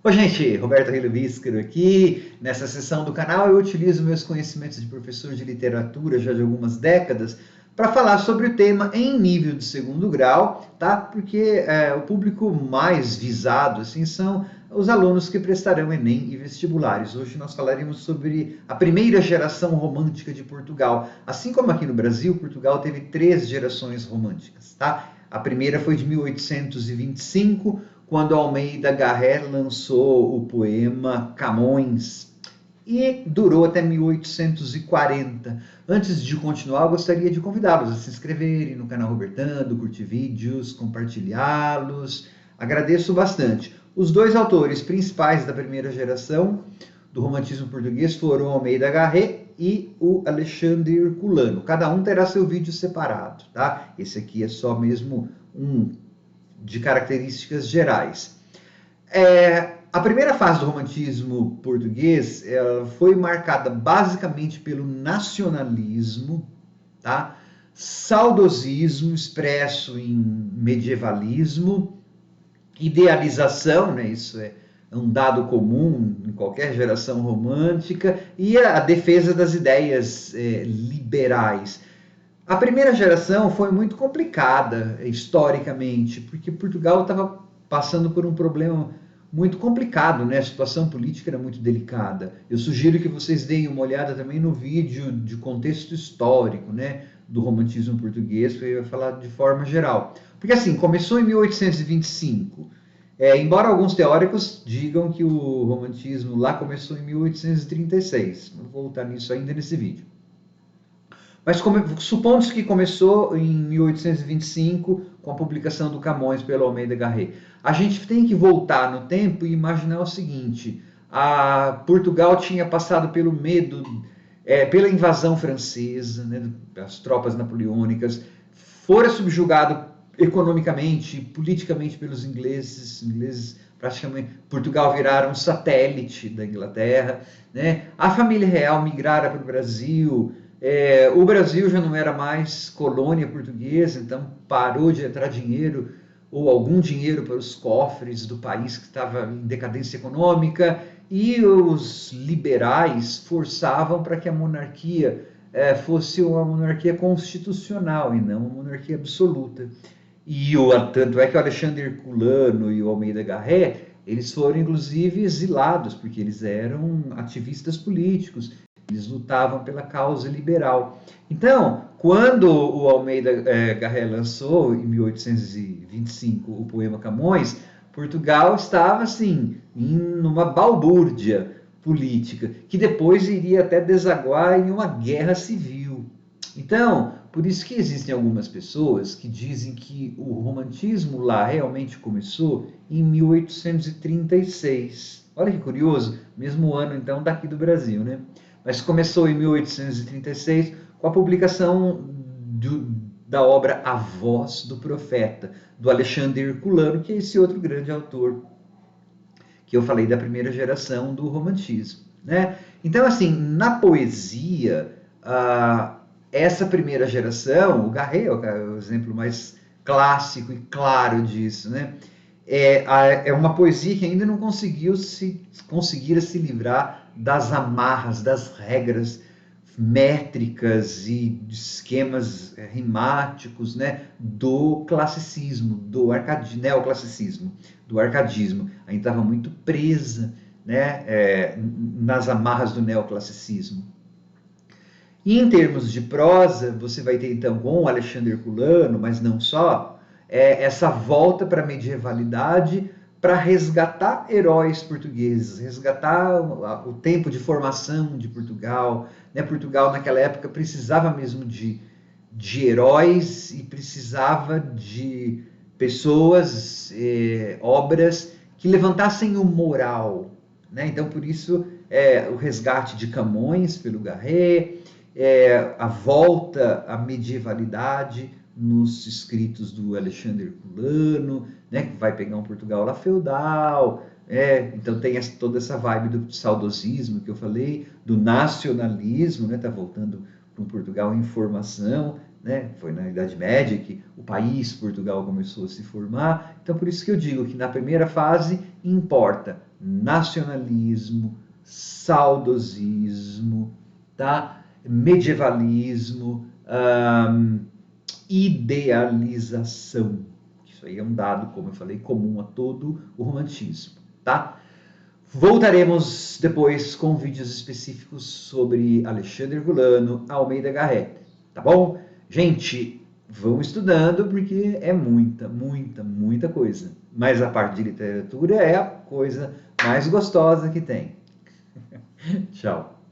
Oi, gente, Roberto Aurélio Víscaro aqui. Nessa sessão do canal eu utilizo meus conhecimentos de professor de literatura já de algumas décadas para falar sobre o tema em nível de segundo grau, tá? Porque o público mais visado assim são os alunos que prestarão Enem e vestibulares. Hoje nós falaremos sobre a primeira geração romântica de Portugal. Assim como aqui no Brasil, Portugal teve 3 gerações românticas, tá? A primeira foi de 1825, quando Almeida Garré lançou o poema Camões, e durou até 1840. Antes de continuar, eu gostaria de convidá-los a se inscreverem no canal Robertando, curtir vídeos, compartilhá-los. Agradeço bastante. Os dois autores principais da primeira geração do romantismo português foram Almeida Garré e o Alexandre Herculano. Cada um terá seu vídeo separado, tá? Esse aqui é só mesmo um de características gerais. A primeira fase do romantismo português foi marcada basicamente pelo nacionalismo, tá? Saudosismo expresso em medievalismo, idealização, né? Isso é um dado comum em qualquer geração romântica, e a defesa das ideias liberais. A primeira geração foi muito complicada historicamente, porque Portugal estava passando por um problema muito complicado, né? A situação política era muito delicada. Eu sugiro que vocês deem uma olhada também no vídeo de contexto histórico, né, do romantismo português, que eu ia falar de forma geral. Porque assim, começou em 1825. Embora alguns teóricos digam que o romantismo lá começou em 1836. Vou voltar nisso ainda nesse vídeo. Mas supondo que começou em 1825 com a publicação do Camões pelo Almeida Garré. A gente tem que voltar no tempo e imaginar o seguinte: Portugal tinha passado pelo medo, pela invasão francesa, né, as tropas napoleônicas, fora subjugado economicamente, politicamente pelos ingleses praticamente, Portugal viraram um satélite da Inglaterra, né? A família real migrara para o Brasil. O Brasil já não era mais colônia portuguesa, então parou de entrar dinheiro ou algum dinheiro para os cofres do país que estava em decadência econômica, e os liberais forçavam para que a monarquia fosse uma monarquia constitucional e não uma monarquia absoluta. Tanto é que o Alexandre Herculano e o Almeida Garré, eles foram inclusive exilados, porque eles eram ativistas políticos. Eles lutavam pela causa liberal. Então, quando o Almeida Garré lançou, em 1825, o poema Camões, Portugal estava, assim, em uma balbúrdia política, que depois iria até desaguar em uma guerra civil. Então, por isso que existem algumas pessoas que dizem que o romantismo lá realmente começou em 1836. Olha que curioso, mesmo ano, então, daqui do Brasil, né? Mas começou em 1836 com a publicação da obra A Voz do Profeta, do Alexandre Herculano, que é esse outro grande autor que eu falei da primeira geração do romantismo, né? Então, assim, na poesia, essa primeira geração, o Garré é o exemplo mais clássico e claro disso, né? É uma poesia que ainda não conseguira se livrar das amarras, das regras métricas e esquemas rimáticos, né, do classicismo, do neoclassicismo, do arcadismo. Ainda estava muito presa, né, nas amarras do neoclassicismo. E em termos de prosa, você vai ter então com o Alexandre Herculano, mas não só, essa volta para a medievalidade para resgatar heróis portugueses, resgatar o tempo de formação de Portugal. Né? Portugal naquela época precisava mesmo de heróis e precisava de pessoas, obras que levantassem o moral. Né? Então, por isso, o resgate de Camões pelo Garré, a volta à medievalidade nos escritos do Alexandre Herculano, né, que vai pegar um Portugal lá feudal. Então tem toda essa vibe do saudosismo que eu falei, do nacionalismo, né, tá voltando para um Portugal em formação, né, foi na Idade Média que o país Portugal começou a se formar. Então por isso que eu digo que na primeira fase importa nacionalismo, saudosismo, tá? Medievalismo, idealização. Isso aí é um dado, como eu falei, comum a todo o romantismo, tá? Voltaremos depois com vídeos específicos sobre Alexandre Herculano, Almeida Garrett, tá bom? Gente, vão estudando porque é muita coisa. Mas a parte de literatura é a coisa mais gostosa que tem. Tchau.